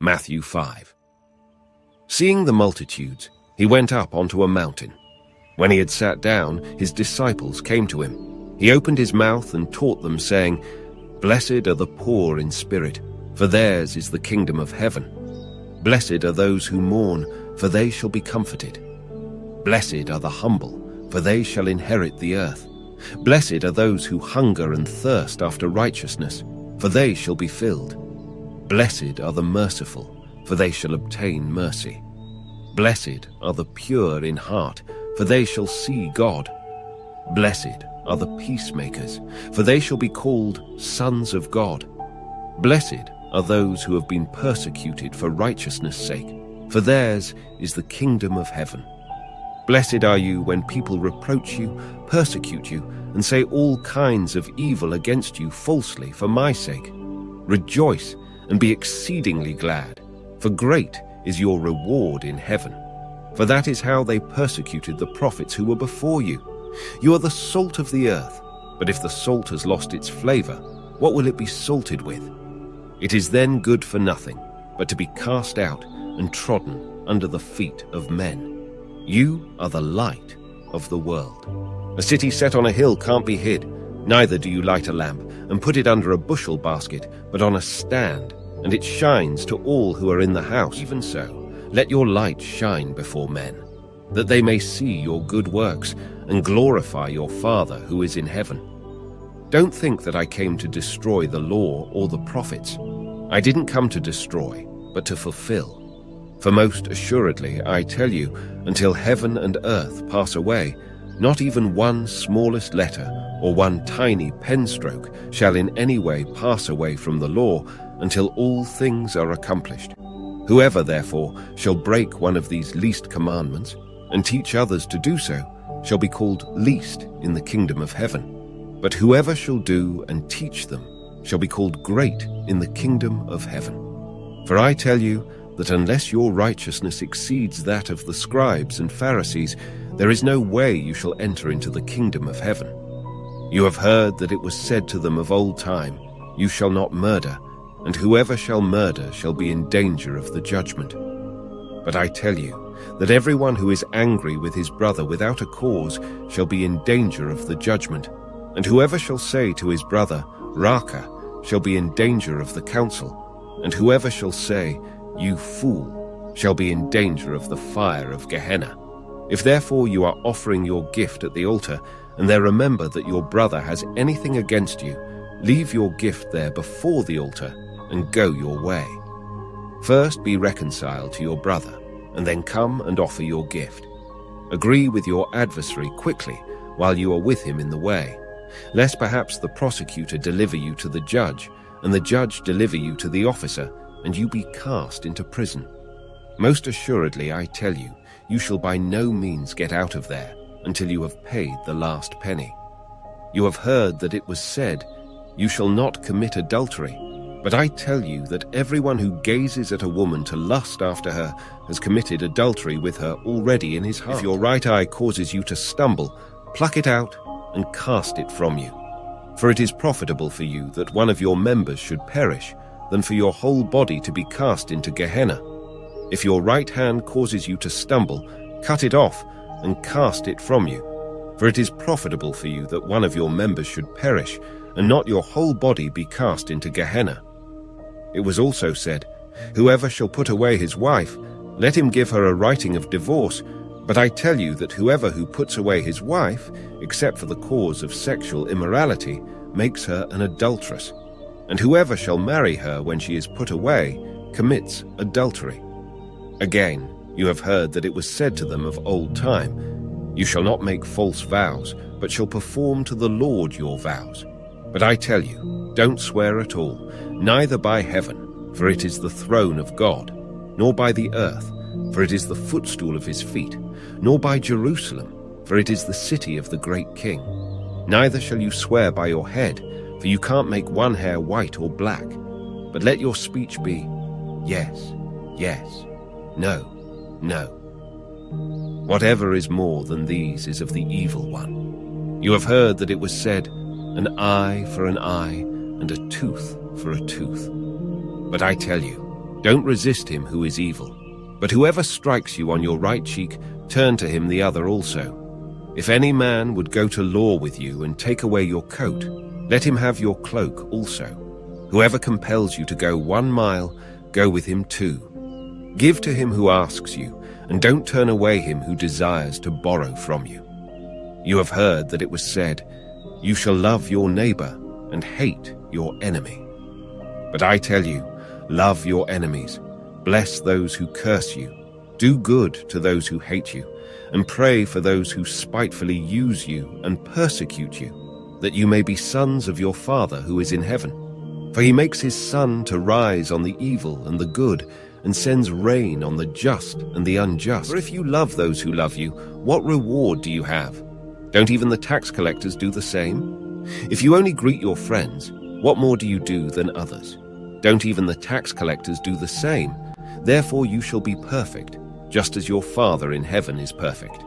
Matthew 5. Seeing the multitudes, he went up onto a mountain. When he had sat down, his disciples came to him. He opened his mouth and taught them, saying, "Blessed are the poor in spirit, for theirs is the kingdom of heaven. Blessed are those who mourn, for they shall be comforted. Blessed are the humble, for they shall inherit the earth. Blessed are those who hunger and thirst after righteousness, for they shall be filled. Blessed are the merciful, for they shall obtain mercy. Blessed are the pure in heart, for they shall see God. Blessed are the peacemakers, for they shall be called sons of God. Blessed are those who have been persecuted for righteousness' sake, for theirs is the kingdom of heaven. Blessed are you when people reproach you, persecute you, and say all kinds of evil against you falsely for my sake. Rejoice and be exceedingly glad, for great is your reward in heaven. For that is how they persecuted the prophets who were before you. You are the salt of the earth, but if the salt has lost its flavor, what will it be salted with? It is then good for nothing, but to be cast out and trodden under the feet of men. You are the light of the world. A city set on a hill can't be hid. Neither do you light a lamp and put it under a bushel basket, but on a stand, and it shines to all who are in the house. Even so, let your light shine before men, that they may see your good works and glorify your Father who is in heaven. Don't think that I came to destroy the law or the prophets. I didn't come to destroy, but to fulfill. For most assuredly, I tell you, until heaven and earth pass away, not even one smallest letter or one tiny pen stroke shall in any way pass away from the law until all things are accomplished. Whoever, therefore, shall break one of these least commandments and teach others to do so shall be called least in the kingdom of heaven. But whoever shall do and teach them shall be called great in the kingdom of heaven. For I tell you that unless your righteousness exceeds that of the scribes and Pharisees, there is no way you shall enter into the kingdom of heaven. You have heard that it was said to them of old time, "You shall not murder, and whoever shall murder shall be in danger of the judgment." But I tell you that everyone who is angry with his brother without a cause shall be in danger of the judgment, and whoever shall say to his brother, "Raca," shall be in danger of the council, and whoever shall say, "You fool," shall be in danger of the fire of Gehenna. If therefore you are offering your gift at the altar, and there remember that your brother has anything against you, leave your gift there before the altar, and go your way. First be reconciled to your brother, and then come and offer your gift. Agree with your adversary quickly while you are with him in the way, lest perhaps the prosecutor deliver you to the judge, and the judge deliver you to the officer, and you be cast into prison. Most assuredly, I tell you, you shall by no means get out of there until you have paid the last penny. You have heard that it was said, "You shall not commit adultery." But I tell you that everyone who gazes at a woman to lust after her has committed adultery with her already in his heart. If your right eye causes you to stumble, pluck it out and cast it from you. For it is profitable for you that one of your members should perish, than for your whole body to be cast into Gehenna. If your right hand causes you to stumble, cut it off and cast it from you. For it is profitable for you that one of your members should perish, and not your whole body be cast into Gehenna. It was also said, "Whoever shall put away his wife, let him give her a writing of divorce." But I tell you that whoever who puts away his wife, except for the cause of sexual immorality, makes her an adulteress. And whoever shall marry her when she is put away commits adultery. Again, you have heard that it was said to them of old time, "You shall not make false vows, but shall perform to the Lord your vows." But I tell you, don't swear at all, neither by heaven, for it is the throne of God, nor by the earth, for it is the footstool of his feet, nor by Jerusalem, for it is the city of the great king. Neither shall you swear by your head, for you can't make one hair white or black. But let your speech be, yes, yes, no, no. Whatever is more than these is of the evil one. You have heard that it was said, "An eye for an eye, and a tooth for a tooth." But I tell you, Don't resist him who is evil. But whoever strikes you on your right cheek, turn to him the other also. If any man would go to law with you and take away your coat, let him have your cloak also. Whoever compels you to go 1 mile, go with him 2. Give to him who asks you, and don't turn away him who desires to borrow from you. You have heard that it was said, "You shall love your neighbor and hate your enemy." But I tell you, love your enemies, bless those who curse you, do good to those who hate you, and pray for those who spitefully use you and persecute you, that you may be sons of your Father who is in heaven. For he makes his sun to rise on the evil and the good, and sends rain on the just and the unjust. For if you love those who love you, what reward do you have? Don't even the tax collectors do the same? If you only greet your friends, what more do you do than others? Don't even the tax collectors do the same? Therefore you shall be perfect, just as your Father in heaven is perfect.